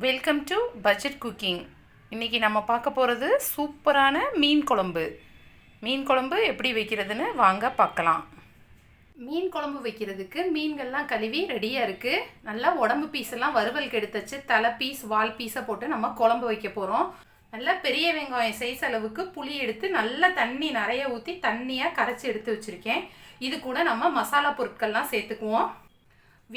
Welcome to budget cooking. இன்றைக்கி நம்ம பார்க்க போகிறது சூப்பரான மீன் குழம்பு. மீன் குழம்பு எப்படி வைக்கிறதுன்னு வாங்க பார்க்கலாம். மீன் குழம்பு வைக்கிறதுக்கு மீன்கள்லாம் கழுவி ரெடியாக இருக்குது. நல்லா உடம்பு பீஸெல்லாம் வறுவலுக்கு எடுத்து வச்சு தலை பீஸ் வால் பீஸை போட்டு நம்ம குழம்பு வைக்க போகிறோம். நல்லா பெரிய வெங்காயம் சைஸ் அளவுக்கு புளி எடுத்து நல்லா தண்ணி நிறைய ஊற்றி தண்ணியாக கரைச்சி எடுத்து வச்சுருக்கேன். இது கூட நம்ம மசாலா பொருட்கள்லாம் சேர்த்துக்குவோம்.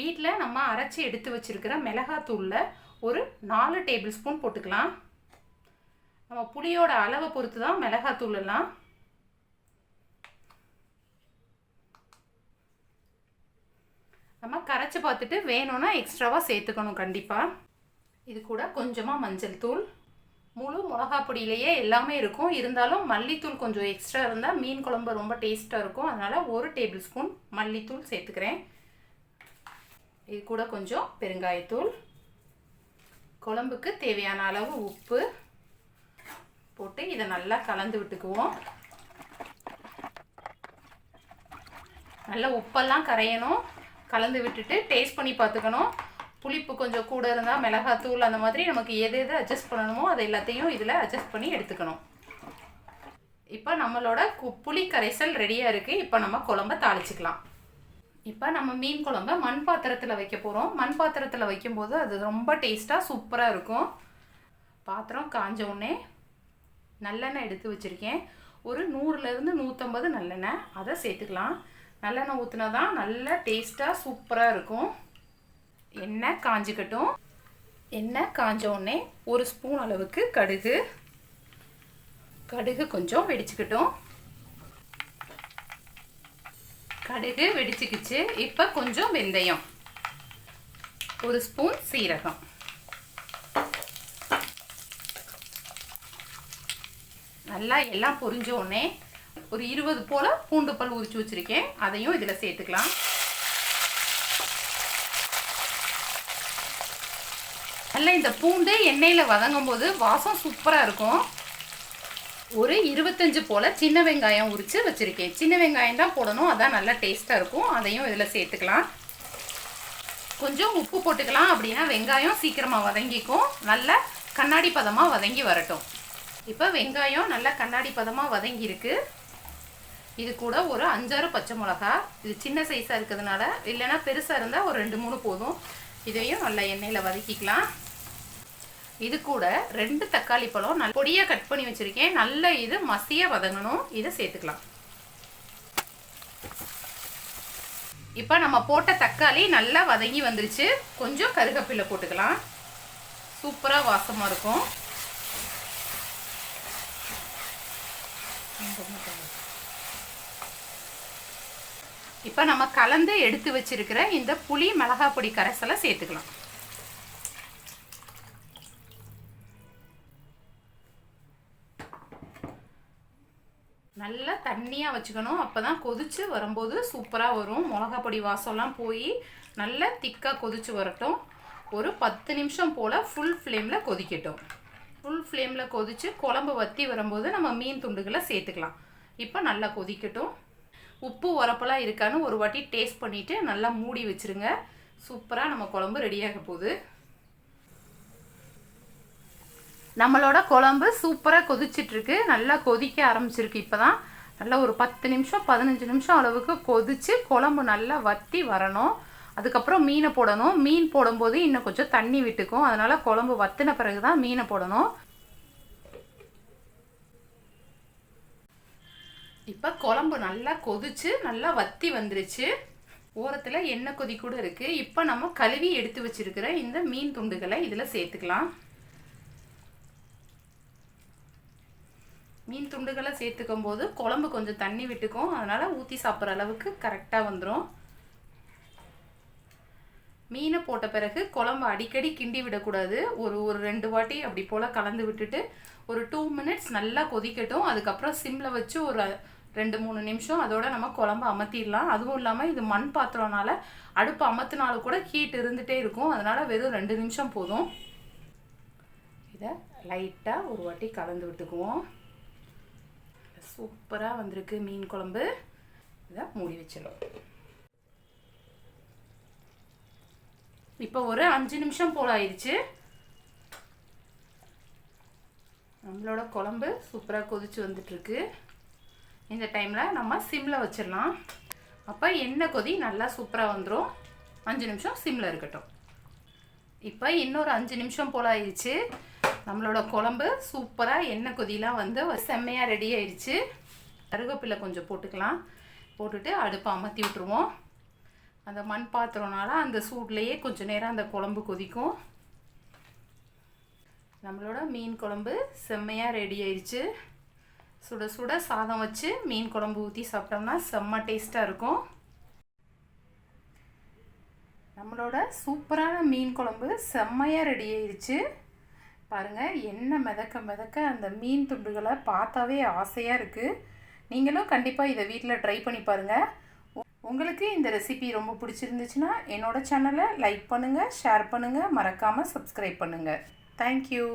வீட்டில் நம்ம அரைச்சி எடுத்து வச்சுருக்கிற மிளகாத்தூளில் ஒரு 4 டேபிள் ஸ்பூன் போட்டுக்கலாம். நம்ம புளியோட அளவை பொறுத்து தான் மிளகாத்தூள் எல்லாம். நம்ம கரைச்சி பார்த்துட்டு வேணும்னா எக்ஸ்ட்ராவாக சேர்த்துக்கணும் கண்டிப்பாக. இது கூட கொஞ்சமாக மஞ்சள் தூள், முழு மிளகா பொடியிலேயே எல்லாமே இருக்கும். இருந்தாலும் மல்லித்தூள் கொஞ்சம் எக்ஸ்ட்ரா இருந்தால் மீன் குழம்பு ரொம்ப டேஸ்ட்டாக இருக்கும். அதனால் 1 டேபிள் ஸ்பூன் மல்லித்தூள் சேர்த்துக்கிறேன். இது கூட கொஞ்சம் பெருங்காயத்தூள், குழம்புக்கு தேவையான அளவு உப்பு போட்டு இதை நல்லா கலந்து விட்டுக்குவோம். நல்லா உப்பெல்லாம் கரையணும். கலந்து விட்டுட்டு டேஸ்ட் பண்ணி பார்த்துக்கணும். புளிப்பு கொஞ்சம் கூட இருந்தால் மிளகாத்தூள் அந்த மாதிரி நமக்கு எது எது அட்ஜஸ்ட் பண்ணணுமோ அதை எல்லாத்தையும் இதில் அட்ஜஸ்ட் பண்ணி எடுத்துக்கணும். இப்போ நம்மளோட புளி கரைசல் ரெடியாக இருக்குது. இப்போ நம்ம குழம்ப தாளிச்சிக்கலாம். இப்போ நம்ம மீன் குழம்ப மண் பாத்திரத்தில் வைக்க போகிறோம். மண் பாத்திரத்தில் வைக்கும்போது அது ரொம்ப டேஸ்ட்டாக சூப்பராக இருக்கும். பாத்திரம் காஞ்ச உடனே நல்லெண்ணெய் எடுத்து வச்சுருக்கேன். ஒரு 100லேருந்து 150 நல்லெண்ணெய் அதை சேர்த்துக்கலாம். நல்லெண்ணெய் ஊற்றினா தான் நல்ல டேஸ்ட்டாக சூப்பராக இருக்கும். எண்ணெய் காஞ்சிக்கட்டும். எண்ணெய் காஞ்ச உடனே 1 ஸ்பூன் அளவுக்கு கடுகு கொஞ்சம் வெடிச்சுக்கட்டும். கடுகு வெடிச்சுக்கிச்சு. இப்போ கொஞ்சம் வெந்தயம், 1 ஸ்பூன் சீரகம், நல்லா எல்லாம் பொரிஞ்ச உடனே ஒரு 20 போல் பூண்டு பல் உரிச்சு வச்சுருக்கேன். அதையும் இதில் சேர்த்துக்கலாம். நல்லா இந்த பூண்டு எண்ணெயில் வதங்கும் போது வாசம் சூப்பராக இருக்கும். ஒரு 25 போல் சின்ன வெங்காயம் உரித்து வச்சுருக்கேன். சின்ன வெங்காயம் தான் போடணும், அதான் நல்லா டேஸ்ட்டாக இருக்கும். அதையும் இதில் சேர்த்துக்கலாம். கொஞ்சம் உப்பு போட்டுக்கலாம், அப்படின்னா வெங்காயம் சீக்கிரமாக வதங்கிக்கும். நல்லா கண்ணாடி பதமாக வதங்கி வரட்டும். இப்போ வெங்காயம் நல்லா கண்ணாடி பதமாக வதங்கியிருக்கு. இது கூட ஒரு 5-6 பச்சை மிளகா. இது சின்ன சைஸாக இருக்கிறதுனால, இல்லைன்னா பெருசாக இருந்தால் ஒரு 2-3 போதும். இதையும் நல்லா எண்ணெயில் வதக்கிக்கலாம். இது கூட 2 தக்காளி பழம் நல்ல பொடியாக கட் பண்ணி வச்சுருக்கேன். நல்ல இது மசியாக வதங்கணும். இதை சேர்த்துக்கலாம். இப்போ நம்ம போட்ட தக்காளி நல்லா வதங்கி வந்துருச்சு. கொஞ்சம் கருவேப்பிலை போட்டுக்கலாம். சூப்பராக வாசமாக இருக்கும். இப்போ நம்ம கலந்து எடுத்து வச்சிருக்கிற இந்த புளி மிளகாய் பொடி கரைசலை சேர்த்துக்கலாம். நல்லா தண்ணியாக வச்சுக்கணும். அப்போ தான் கொதித்து வரும்போது சூப்பராக வரும். மிளகா பொடி வாசம்லாம் போய் நல்லா திக்காக கொதித்து வரட்டும். ஒரு 10 நிமிஷம் போல் ஃபுல் ஃப்ளேமில் கொதிக்கட்டும். ஃபுல் ஃப்ளேமில் கொதித்து குழம்பு வற்றி வரும்போது நம்ம மீன் துண்டுகளை சேர்த்துக்கலாம். இப்போ நல்லா கொதிக்கட்டும். உப்பு உரப்பெல்லாம் இருக்கான்னு ஒரு வாட்டி டேஸ்ட் பண்ணிவிட்டு நல்லா மூடி வச்சுருங்க. சூப்பராக நம்ம குழம்பு ரெடியாக போகுது. நம்மளோட குழம்பு சூப்பராக கொதிச்சிட்ருக்கு. நல்லா கொதிக்க ஆரம்பிச்சிருக்கு. இப்போ தான் நல்லா ஒரு 10 நிமிஷம் 15 நிமிஷம் அளவுக்கு கொதித்து குழம்பு நல்லா வற்றி வரணும். அதுக்கப்புறம் மீனை போடணும். மீன் போடும்போது இன்னும் கொஞ்சம் தண்ணி விட்டுக்கும். அதனால் குழம்பு வற்றின பிறகு தான் மீனை போடணும். இப்போ குழம்பு நல்லா கொதித்து நல்லா வற்றி வந்துருச்சு. ஓரத்தில் எண்ணெய் கொதி கூட இருக்குது. இப்போ நம்ம கழுவி எடுத்து வச்சுருக்கிற இந்த மீன் துண்டுகளை இதில் சேர்த்துக்கலாம். மீன் துண்டுகளை சேர்த்துக்கும் போது குழம்பு கொஞ்சம் தண்ணி விட்டுக்கும். அதனால் ஊற்றி சாப்பிட்ற அளவுக்கு கரெக்டாக வந்துடும். மீனை போட்ட பிறகு குழம்பு அடிக்கடி கிண்டி விடக்கூடாது. ஒரு 2 வாட்டி அப்படி போல் கலந்து விட்டுட்டு ஒரு 2 மினிட்ஸ் நல்லா கொதிக்கட்டும். அதுக்கப்புறம் சிம்மில் வச்சு ஒரு 2-3 நிமிஷம் அதோட நம்ம குழம்பு அமர்த்திடலாம். அதுவும் இல்லாமல் இது மண் பாத்திரம்னால அடுப்பு அமர்த்தினாலும் கூட ஹீட் இருந்துகிட்டே இருக்கும். அதனால் வெறும் 2 நிமிஷம் போதும். இதை லைட்டாக ஒரு வாட்டி கலந்து விட்டுக்குவோம். சூப்பராக வந்திருக்கு மீன் குழம்பு. இதை மூடி வச்சிடும். இப்போ ஒரு 5 நிமிஷம் போல் ஆயிடுச்சு. நம்மளோட குழம்பு சூப்பராக கொதிச்சு வந்துட்டுருக்கு. இந்த டைமில் நம்ம சிம்மில் வச்சிடலாம். அப்போ எண்ணெய் கொதி நல்லா சூப்பராக வந்துடும். 5 நிமிஷம் சிம்மில் இருக்கட்டும். இப்போ இன்னொரு 5 நிமிஷம் போல் ஆயிடுச்சு. நம்மளோட குழம்பு சூப்பராக எண்ணெய் கொதிலாம் வந்து செம்மையாக ரெடி ஆயிடுச்சு. கருவேப்பிலை கொஞ்சம் போட்டுக்கலாம். போட்டுட்டு அடுப்பை அமர்த்தி விட்டுருவோம். அந்த மண் பாத்திரம்னால அந்த சூட்லேயே கொஞ்சம் நேரம் அந்த குழம்பு கொதிக்கும். நம்மளோட மீன் குழம்பு செம்மையாக ரெடி ஆயிடுச்சு. சுட சுட சாதம் வச்சு மீன் குழம்பு ஊற்றி சாப்பிட்டோம்னா செம்ம டேஸ்ட்டாக இருக்கும். நம்மளோட சூப்பரான மீன் குழம்பு செம்மையாக ரெடி ஆயிடுச்சு. பாருங்கள், எண்ணெய் மிதக்க மிதக்க அந்த மீன் துண்டுகளை பார்த்தாவே ஆசையாக இருக்குது. நீங்களும் கண்டிப்பாக இதை வீட்டில் ட்ரை பண்ணி பாருங்கள். உங்களுக்கு இந்த ரெசிபி ரொம்ப பிடிச்சிருந்துச்சுன்னா என்னோடய சேனலை லைக் பண்ணுங்கள், ஷேர் பண்ணுங்கள், மறக்காமல் சப்ஸ்கிரைப் பண்ணுங்கள். Thank you.